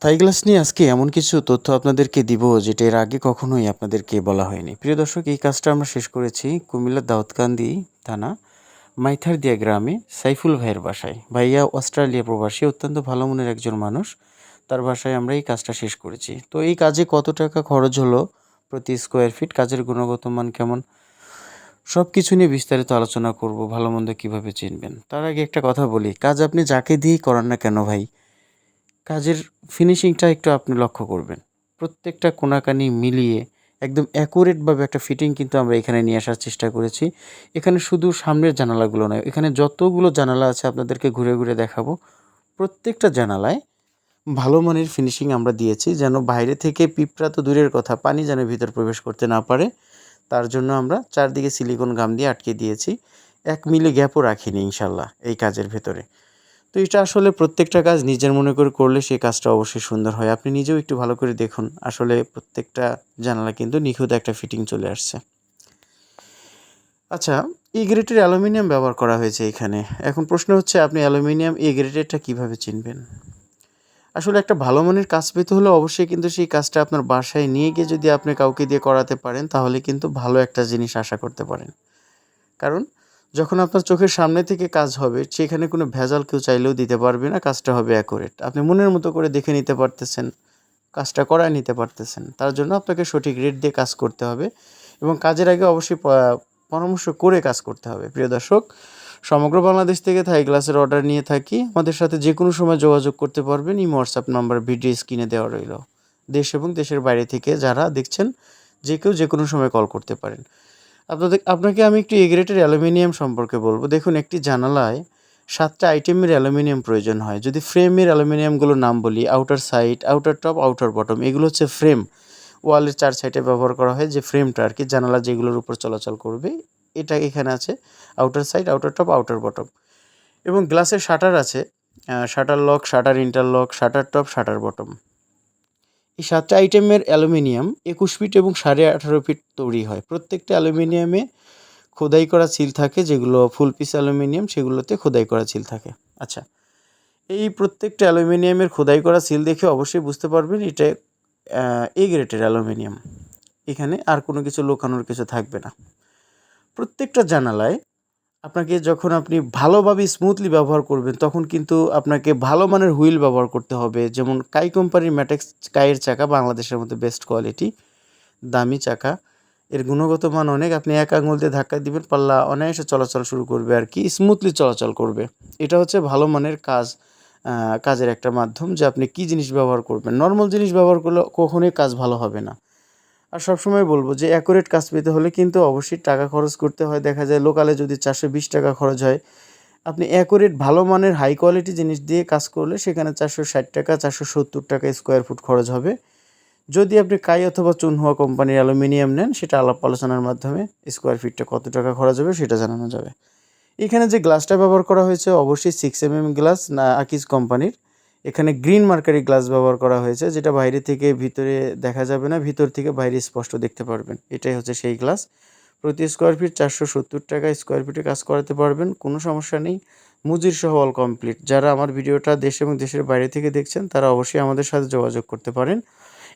Thai glass নিয়ে আজকে এমন কিছু তথ্য আপনাদেরকে দিব যেটা এর আগে কখনোই আপনাদেরকে বলা হয়নি। প্রিয় দর্শক, এই কাজটা আমরা শেষ করেছি কুমিল্লার দাউদকান্দি থানা মাইথারদিয়া গ্রামে সাইফুল ভাইয়ের বাসায়। ভাইয়া অস্ট্রেলিয়া প্রবাসী, অত্যন্ত ভালো মনের একজন মানুষ। তার বাসায় আমরা এই কাজটা শেষ করেছি। তো এই কাজে কত টাকা খরচ হলো প্রতি স্কোয়ার ফিট, কাজের গুণগত মান কেমন, সব কিছু নিয়ে বিস্তারিত আলোচনা করব। ভালো মন্দ কীভাবে চিনবেন, তার আগে একটা কথা বলি, কাজ আপনি যাকে দিয়েই করান না কেন ভাই, কাজের ফিনিশিংটা একটু আপনি লক্ষ্য করবেন। প্রত্যেকটা কোনাকানি মিলিয়ে একদম অ্যাকুরেটভাবে একটা ফিটিং কিন্তু আমরা এখানে নিয়ে আসার চেষ্টা করেছি। এখানে শুধু সামনের জানালাগুলো নয়, এখানে যতগুলো জানালা আছে আপনাদেরকে ঘুরে ঘুরে দেখাবো। প্রত্যেকটা জানালায় ভালো মানের ফিনিশিং আমরা দিয়েছি, যেন বাইরে থেকে পিঁপড়া তো দূরের কথা, পানি যেন ভিতর প্রবেশ করতে না পারে। তার জন্য আমরা চারদিকে সিলিকন গাম দিয়ে আটকে দিয়েছি। 1 মিলি গ্যাপও রাখিনি ইনশাল্লাহ এই কাজের ভেতরে। তো এটা আসলে প্রত্যেকটা কাজ নিজের মনে করে করলে সেই কাজটা অবশ্যই সুন্দর হয়। আপনি নিজেও একটু ভালো করে দেখুন, আসলে প্রত্যেকটা জানালা কিন্তু নিখুঁত একটা ফিটিং চলে আসছে। আচ্ছা, এ গ্রেডের অ্যালুমিনিয়াম ব্যবহার করা হয়েছে এখানে। এখন প্রশ্ন হচ্ছে, আপনি অ্যালুমিনিয়াম এ গ্রেডেরটা কীভাবে চিনবেন? আসলে একটা ভালো মানের কাজ পেতে হলে অবশ্যই কিন্তু সেই কাজটা আপনার বাসায় নিয়ে গিয়ে যদি আপনি কাউকে দিয়ে করাতে পারেন, তাহলে কিন্তু ভালো একটা জিনিস আশা করতে পারেন। কারণ যখন আপনার চোখের সামনে থেকে কাজ হবে, সেখানে কোনো ভেজাল কেউ চাইলেও দিতে পারবে না, কাজটা হবে অ্যাকুরেট। আপনি মনের মতো করে দেখে নিতে পারতেছেন, কাজটা করায় নিতে পারতেছেন। তার জন্য আপনাকে সঠিক রেট দিয়ে কাজ করতে হবে এবং কাজের আগে অবশ্যই পরামর্শ করে কাজ করতে হবে। প্রিয় দর্শক, সমগ্র বাংলাদেশ থেকে থাই গ্লাসের অর্ডার নিয়ে থাকি। আমাদের সাথে যে কোনো সময় যোগাযোগ করতে পারবেন। এই হোয়াটসঅ্যাপ নাম্বার ভিডিও স্ক্রিনে দেওয়া রইল। দেশ এবং দেশের বাইরে থেকে যারা দেখছেন, যে কেউ যে কোনো সময় কল করতে পারেন। আপনাকে আমি একটু এ গ্রেডের অ্যালুমিনিয়াম সম্পর্কে বলবো। দেখুন, একটি জানালায় 7টা আইটেমের অ্যালুমিনিয়াম প্রয়োজন হয়। যদি ফ্রেমের অ্যালুমিনিয়ামগুলোর নাম বলি, outer side, outer top, outer bottom, এগুলো হচ্ছে ফ্রেম। ওয়ালের 4 সাইডে ব্যবহার করা হয় যে ফ্রেমটা আর কি, জানালা যেগুলোর উপর চলাচল করবে, এটা এখানে আছে outer side, outer top, outer bottom. এবং গ্লাসের শাটার আছে, shutter lock, shutter interlock, shutter top, shutter bottom. এই 7টা আইটেমের অ্যালুমিনিয়াম 21 ফিট এবং 18.5 ফিট তৈরি হয়। প্রত্যেকটা অ্যালুমিনিয়ামে খোদাই করা সিল থাকে, যেগুলো ফুল পিস অ্যালুমিনিয়াম, সেগুলোতে খোদাই করা সিল থাকে। আচ্ছা, এই প্রত্যেকটা অ্যালুমিনিয়ামের খোদাই করা সিল দেখে অবশ্যই বুঝতে পারবেন এটা এ গ্রেডের অ্যালুমিনিয়াম। এখানে আর কোনো কিছু লুকানোর কিছু থাকবে না। প্রত্যেকটা জানালায় আপনাকে যখন আপনি ভালোভাবে স্মুথলি ব্যবহার করবেন, তখন কিন্তু আপনাকে ভালো মানের হুইল ব্যবহার করতে হবে। যেমন কাই কোম্পানির ম্যাটেক্স কাইয়ের চাকা বাংলাদেশের মধ্যে বেস্ট কোয়ালিটি, দামি চাকা। এর গুণগত মান অনেক। আপনি এক আঙুল দিয়ে ধাক্কা দিবেন, পাল্লা অনায়াসে চলাচল শুরু করবে আর কি, স্মুথলি চলাচল করবে। এটা হচ্ছে ভালো মানের কাজের একটা মাধ্যম, যে আপনি কী জিনিস ব্যবহার করবেন। নর্মাল জিনিস ব্যবহার করলে কখনোই কাজ ভালো হবে না। আর সবসময় বলবো যে অ্যাকুরেট কাজ পেতে হলে কিন্তু অবশ্যই টাকা খরচ করতে হয়। দেখা যায় লোকালে যদি 420 টাকা খরচ হয়, আপনি অ্যাকুরেট ভালো মানের হাই কোয়ালিটি জিনিস দিয়ে কাজ করলে সেখানে 460 টাকা, 470 টাকা স্কোয়ার ফুট খরচ হবে। যদি আপনি কাই অথবা চুনহুয়া কোম্পানির অ্যালুমিনিয়াম নেন, সেটা আলাপ আলোচনার মাধ্যমে স্কোয়ার ফিটটা কত টাকা খরচ হবে সেটা জানানো যাবে। এখানে যে গ্লাসটা ব্যবহার করা হয়েছে অবশ্যই 6mm গ্লাস, না আকিজ কোম্পানির। এখানে গ্রিন মার্কারি গ্লাস ব্যবহার করা হয়েছে, যেটা বাইরে থেকে ভিতরে দেখা যাবে না, ভিতর থেকে বাইরে স্পষ্ট দেখতে পারবেন। এটাই হচ্ছে সেই গ্লাস। প্রতি স্কোয়ার ফিট 470 টাকা স্কোয়ার ফিটে কাজ করাতে পারবেন, কোনো সমস্যা নেই। মজুর সহ অল কমপ্লিট। যারা আমার ভিডিওটা দেশ এবং দেশের বাইরে থেকে দেখছেন, তারা অবশ্যই আমাদের সাথে যোগাযোগ করতে পারেন।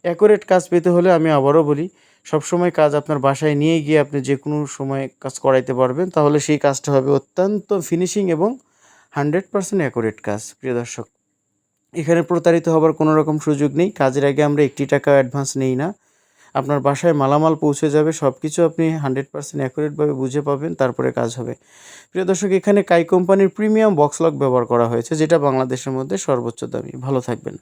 অ্যাকুরেট কাজ পেতে হলে আমি আবারও বলি, সবসময় কাজ আপনার বাসায় নিয়ে গিয়ে আপনি যে কোনো সময় কাজ করাইতে পারবেন, তাহলে সেই কাজটা হবে অত্যন্ত ফিনিশিং এবং 100% অ্যাকুরেট কাজ। প্রিয় দর্শক, এখানে প্রতারিত হবার কোনো রকম সুযোগ নেই। কাজের আগে আমরা 1 টাকা অ্যাডভান্স নেই না। আপনার বাসায় মালামাল পৌঁছে যাবে, সব কিছু আপনি 100% অ্যাকুরেটভাবে বুঝে পাবেন, তারপরে কাজ হবে। প্রিয় দর্শক, এখানে কাই কোম্পানির প্রিমিয়াম বক্স লক ব্যবহার করা হয়েছে, যেটা বাংলাদেশের মধ্যে সর্বোচ্চ দামি। ভালো থাকবেন।